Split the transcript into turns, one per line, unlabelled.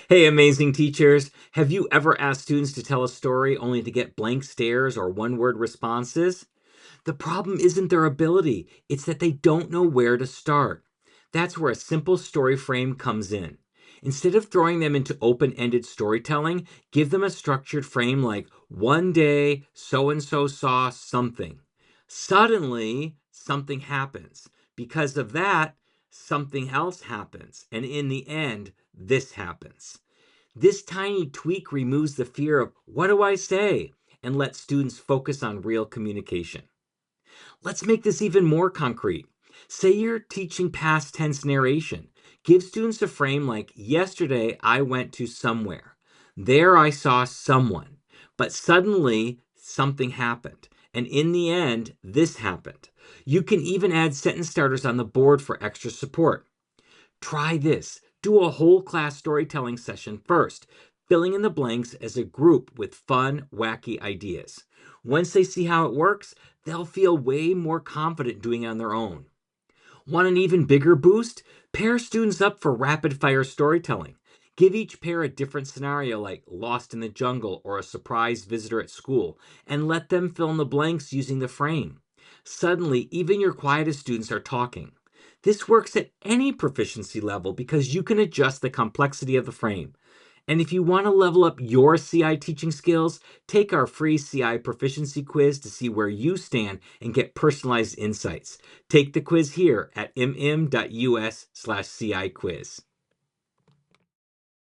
Hey, amazing teachers. Have you ever asked students to tell a story only to get blank stares or one word responses? The problem isn't their ability, it's that they don't know where to start. That's where a simple story frame comes in. Instead of throwing them into open ended storytelling, give them a structured frame like one day so and so saw something. Suddenly, something happens. Because of that, something else happens. And in the end, this happens. This tiny tweak removes the fear of what do I say and lets students focus on real communication. Let's make this even more concrete. Say you're teaching past tense narration. Give students a frame like yesterday I went to somewhere. There I saw someone. But suddenly something happened. And in the end, this happened. You can even add sentence starters on the board for extra support. Try this. Do a whole class storytelling session first, filling in the blanks as a group with fun, wacky ideas. Once they see how it works, they'll feel way more confident doing it on their own. Want an even bigger boost? Pair students up for rapid fire storytelling. Give each pair a different scenario like lost in the jungle or a surprise visitor at school, and let them fill in the blanks using the frame. Suddenly, even your quietest students are talking. This works at any proficiency level because you can adjust the complexity of the frame. And if you want to level up your CI teaching skills, take our free CI proficiency quiz to see where you stand and get personalized insights. Take the quiz here at mm.us/CI quiz.